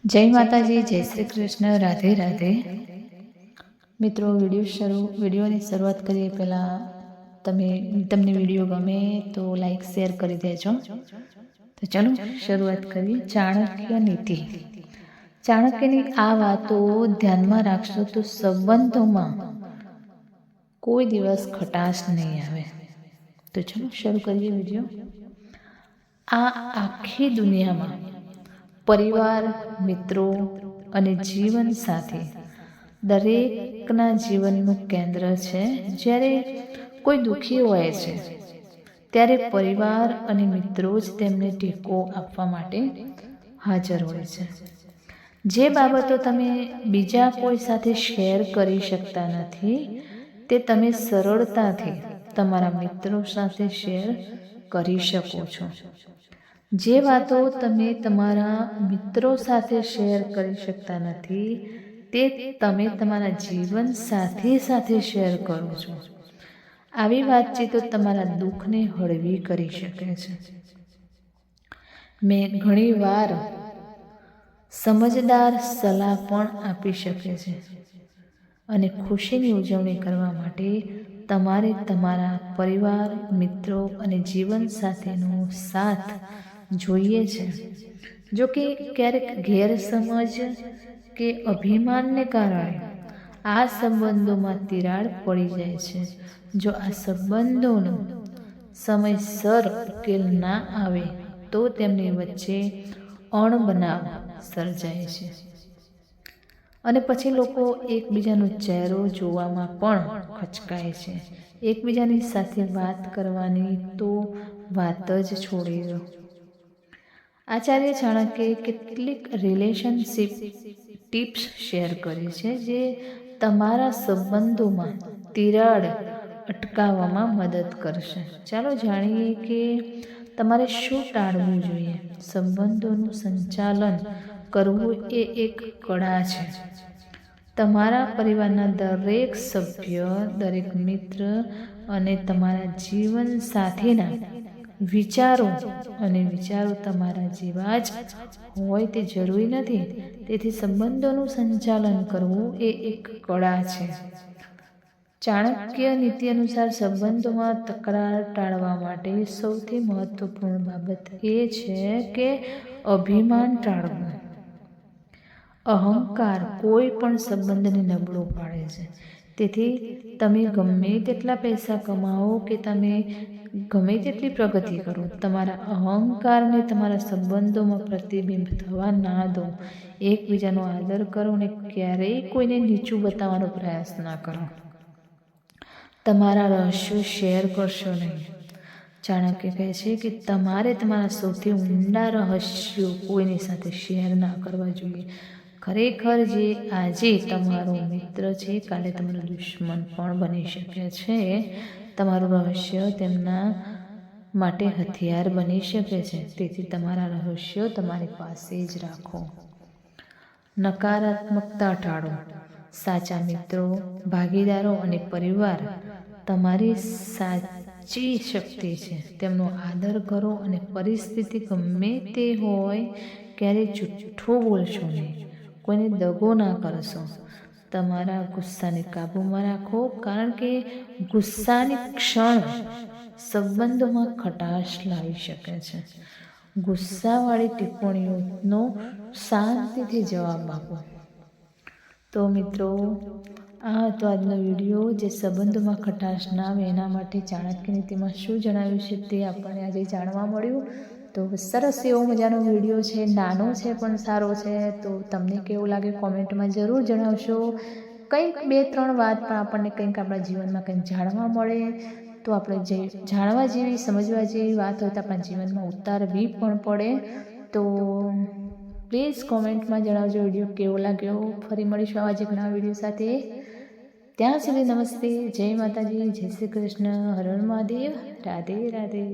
જય માતાજી, જય શ્રી કૃષ્ણ, રાધે રાધે. મિત્રો, વિડીયોની શરૂઆત કરીએ પહેલાં તમને વિડીયો ગમે તો લાઈક શેર કરી દેજો. તો ચાલો શરૂઆત કરીએ. ચાણક્ય નીતિ. ચાણક્યની આ વાતો ધ્યાનમાં રાખશો તો સંબંધોમાં કોઈ દિવસ ખટાશ નહીં આવે. તો ચાલો શરૂ કરીએ વિડીયો. આ આખી દુનિયામાં પરિવાર, મિત્રો અને જીવન સાથી દરેકના જીવનનું કેન્દ્ર છે. જ્યારે કોઈ દુઃખી હોય છે ત્યારે પરિવાર અને મિત્રો જ તેમને ટેકો આપવા માટે હાજર હોય છે. જે બાબતો તમે બીજા કોઈ સાથે શેર કરી શકતા નથી તે તમે સરળતાથી તમારા મિત્રો સાથે શેર કરી શકો છો. જે વાતો તમે તમારા મિત્રો સાથે શેર કરી શકતા નથી તે તમે તમારા જીવન સાથી સાથે શેર કરો છો. આવી વાતચીતો તમારા દુઃખને હળવી કરી શકે છે. મેં ઘણીવાર સમજદાર સલાહ પણ આપી શકે છે. અને ખુશીની ઉજવણી કરવા માટે તમારે તમારા પરિવાર, મિત્રો અને જીવન સાથીનો સાથ જોઈએ છે. જો કે ક્યારેક ગેરસમજ કે અભિમાનને કારણે આ સંબંધોમાં તિરાડ પડી જાય છે. જો આ સંબંધોનો સમયસર ઉકેલ ના આવે તો તેમની વચ્ચે અણબનાવ સર્જાય છે અને પછી લોકો એકબીજાનો ચહેરો જોવામાં પણ ખચકાય છે. એકબીજાની સાથે વાત કરવાની તો વાત જ છોડી દો. આચાર્ય ચાણક્યએ કેટલીક રિલેશનશિપ ટિપ્સ શેર કરી છે જે તમારા સંબંધોમાં તિરાડ અટકાવવામાં મદદ કરશે. ચાલો જાણીએ કે તમારે શું ટાળવું જોઈએ. સંબંધોનું સંચાલન કરવું એ એક કળા છે. તમારા પરિવારના દરેક સભ્ય, દરેક મિત્ર અને તમારા જીવન સાથીના વિચારો તમારા જેવા જ હોય તે જરૂરી નથી. તેથી સંબંધોનું સંચાલન કરવું એ એક કળા છે. ચાણક્ય નીતિ અનુસાર સંબંધોમાં તકરાર ટાળવા માટે સૌથી મહત્વપૂર્ણ બાબત એ છે કે અભિમાન ટાળવું. અહંકાર કોઈ પણ સંબંધને નબળો પાડે છે. તેથી તમે ગમે તેટલા પૈસા કમાવો કે તમે ગમે તેટલી પ્રગતિ કરો, તમારા અહંકારને તમારા સંબંધોમાં પ્રતિબિંબ થવા ના દો. એકબીજાનો આદર કરો અને ક્યારેય કોઈને નીચું બતાવવાનો પ્રયાસ ના કરો. તમારા રહસ્યો શેર કરશો નહીં. ચાણક્ય કહે છે કે તમારે તમારા સૌથી ઊંડા રહસ્યો કોઈની સાથે શેર ના કરવા જોઈએ. ખરેખર જે આજે તમારો મિત્ર છે કાલે તમારો દુશ્મન પણ બની શકે છે. તમારું રહસ્ય તેમના માટે હથિયાર બની શકે છે. તેથી તમારા રહસ્યો તમારી પાસે જ રાખો. નકારાત્મકતા ટાળો. સાચા મિત્રો, ભાગીદારો અને પરિવાર તમારી સાચી શક્તિ છે. તેમનો આદર કરો અને પરિસ્થિતિ ગમે તે હોય ક્યારેય જૂઠું બોલશો નહીં. કોઈને દગો ના કરશો. તમારા ગુસ્સાને કાબૂમાં રાખો, કારણ કે ગુસ્સાની ક્ષણ સંબંધોમાં ખટાશ લાવી શકે છે. ગુસ્સાવાળી ટિપ્પણીઓનો શાંતિથી જવાબ આપો. તો મિત્રો, આ હતો આજનો વિડીયો જે સંબંધોમાં ખટાશ ના આવે એના માટે ચાણક્ય નીતિમાં શું જણાવ્યું છે તે આપણને આજે જાણવા મળ્યું. તો સરસ એવો મજાનો વિડીયો છે, નાનો છે પણ સારો છે. તો તમને કેવું લાગે કોમેન્ટમાં જરૂર જણાવશો. કંઈક 2-3 વાત પણ આપણને કંઈક આપણા જીવનમાં કંઈક જાણવા મળે તો આપણે જે જાણવા જેવી, સમજવા જેવી વાત હોય તો આપણા જીવનમાં ઉતારવી પણ પડે. તો પ્લીઝ કોમેન્ટમાં જણાવજો વિડીયો કેવો લાગ્યો. ફરી મળીશું આવા જ એક નવા વિડીયો સાથે. ત્યાં સુધી નમસ્તે, જય માતાજી, જય શ્રી કૃષ્ણ, હર હર મહાદેવ, રાધે રાધે.